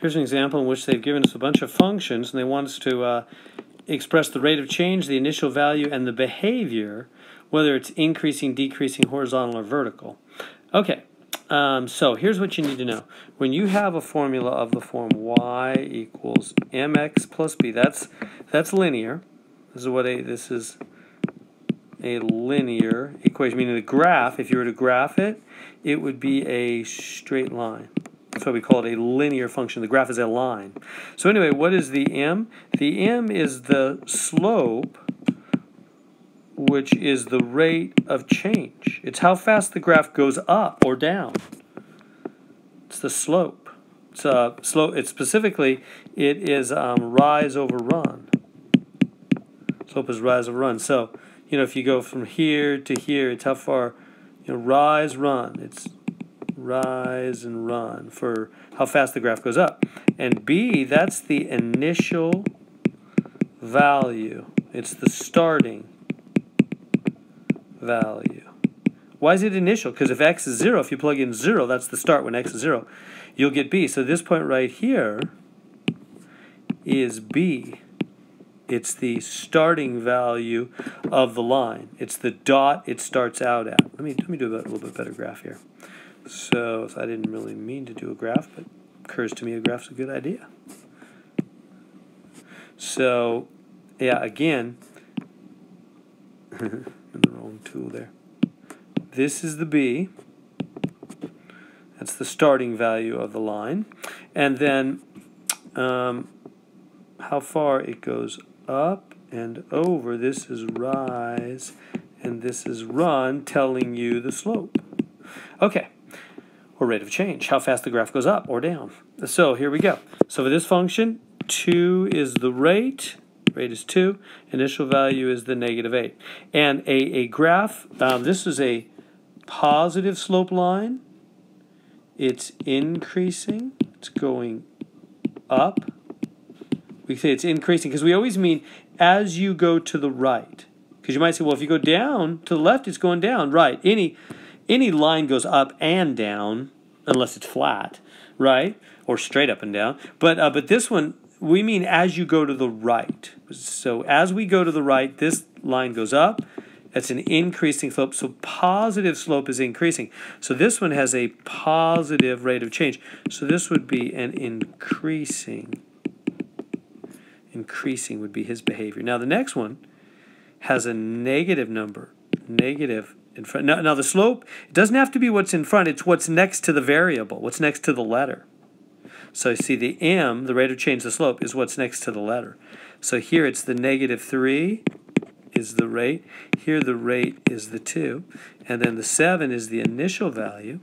Here's an example in which they've given us a bunch of functions, and they want us to express the rate of change, the initial value, and the behavior, whether it's increasing, decreasing, horizontal, or vertical. Okay, so here's what you need to know. When you have a formula of the form y equals mx plus b, that's linear. This is a linear equation, meaning the graph, if you were to graph it, it would be a straight line. That's why we call it a linear function. The graph is a line. So anyway, what is the m? The m is the slope, which is the rate of change. It's how fast the graph goes up or down. It's the slope. It's specifically, it is rise over run. Slope is rise over run. So, if you go from here to here, it's how far, rise, run. It's rise and run for how fast the graph goes up. And b, that's the initial value. It's the starting value. Why is it initial? Because if x is 0, if you plug in 0, that's the start when x is 0. You'll get b. So this point right here is b. It's the starting value of the line. It's the dot it starts out at. Let me do a little bit better graph here. So I didn't really mean to do a graph, but it occurs to me a graph's a good idea. So, yeah, again, in the wrong tool there. This is the b. That's the starting value of the line. And then how far it goes up and over. This is rise, and this is run, telling you the slope. Okay, or rate of change, how fast the graph goes up or down. So here we go. So for this function, 2 is the rate is 2, initial value is the -8. And a graph, this is a positive slope line. It's increasing, it's going up. We say it's increasing because we always mean as you go to the right. Because you might say, well, if you go down to the left, it's going down. Right. Any line goes up and down unless it's flat, right? Or straight up and down. But this one, we mean as you go to the right. So as we go to the right, this line goes up. It's an increasing slope. So positive slope is increasing. So this one has a positive rate of change. So this would be an increasing. Increasing would be his behavior. Now the next one has a negative number. Negative in front. Now the slope, it doesn't have to be what's in front. It's what's next to the variable. What's next to the letter. So you see the m, the rate of change, the slope, is what's next to the letter. So here it's the -3 is the rate. Here the rate is the 2. And then the 7 is the initial value.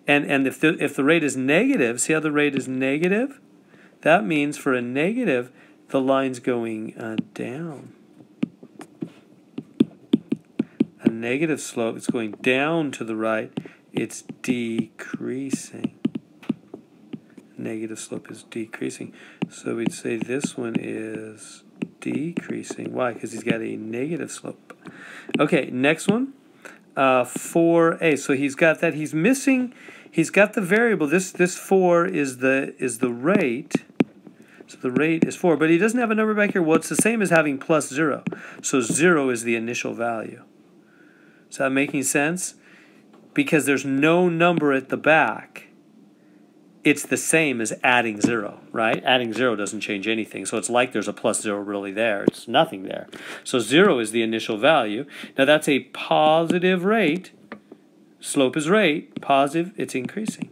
And if the rate is negative, see how the rate is negative? That means for a negative, the line's going down. A negative slope, it's going down to the right. It's decreasing. Negative slope is decreasing. So we'd say this one is decreasing. Why? Because he's got a negative slope. Okay, next one. 4a. So he's got that. He's missing. He's got the variable. This 4 is the rate. So the rate is 4, but he doesn't have a number back here. Well, it's the same as having plus 0. So 0 is the initial value. Is that making sense? Because there's no number at the back. It's the same as adding 0, right? Adding 0 doesn't change anything. So it's like there's a plus 0 really there. It's nothing there. So 0 is the initial value. Now that's a positive rate. Slope is rate. Positive, it's increasing.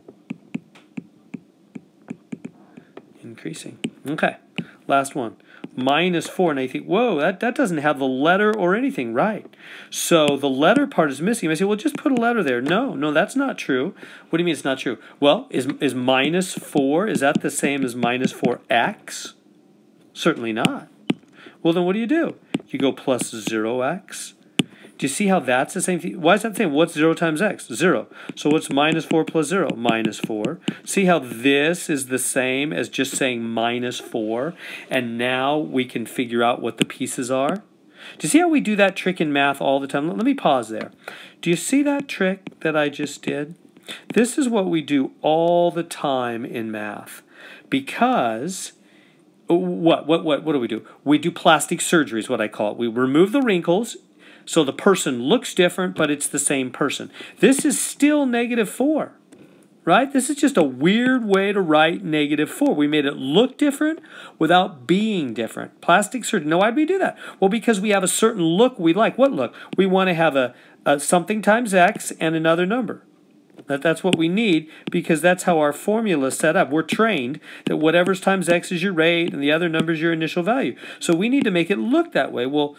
Increasing. Okay, last one. -4. And I think, whoa, that doesn't have the letter or anything, right? So the letter part is missing. I say, well, just put a letter there. No, that's not true. What do you mean it's not true? Well, is -4, is that the same as -4x? Certainly not. Well, then what do? You go plus 0x. Do you see how that's the same thing? Why is that the same? What's 0 times x? 0. So what's -4 plus 0? -4. See how this is the same as just saying -4? And now we can figure out what the pieces are? Do you see how we do that trick in math all the time? Let me pause there. Do you see that trick that I just did? This is what we do all the time in math, because what do we do? We do plastic surgery is what I call it. We remove the wrinkles so the person looks different, but it's the same person. This is still -4, right? This is just a weird way to write -4. We made it look different without being different. Plastic surgery. Now, why do we do that? Well, because we have a certain look we like. What look? We want to have a something times x and another number. That's what we need, because that's how our formula is set up. We're trained that whatever's times x is your rate and the other number is your initial value. So we need to make it look that way. Well,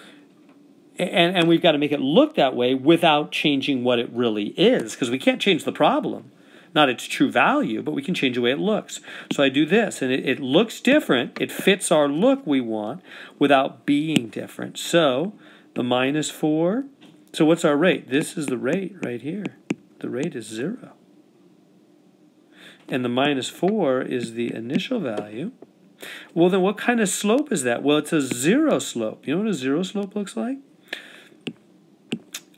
and we've got to make it look that way without changing what it really is, because we can't change the problem, not its true value, but we can change the way it looks. So I do this, and it looks different. It fits our look we want without being different. So the -4. So what's our rate? This is the rate right here. The rate is 0. And the -4 is the initial value. Well, then what kind of slope is that? Well, it's a 0 slope. You know what a 0 slope looks like?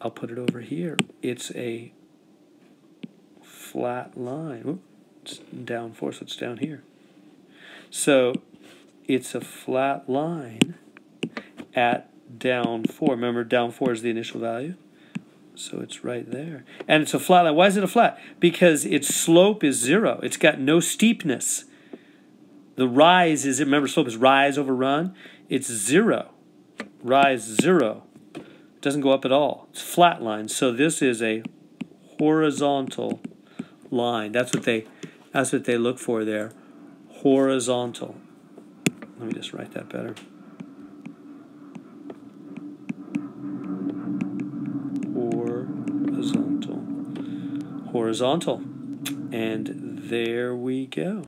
I'll put it over here. It's a flat line. Oops, it's down 4, so it's down here. So it's a flat line at down 4. Remember, down 4 is the initial value. So it's right there. And it's a flat line. Why is it a flat? Because its slope is 0. It's got no steepness. The rise is, remember, slope is rise over run. It's 0. Rise 0. It doesn't go up at all. It's flat line. So this is a horizontal line. That's what they look for there. Horizontal. Let me just write that better. Horizontal. And there we go.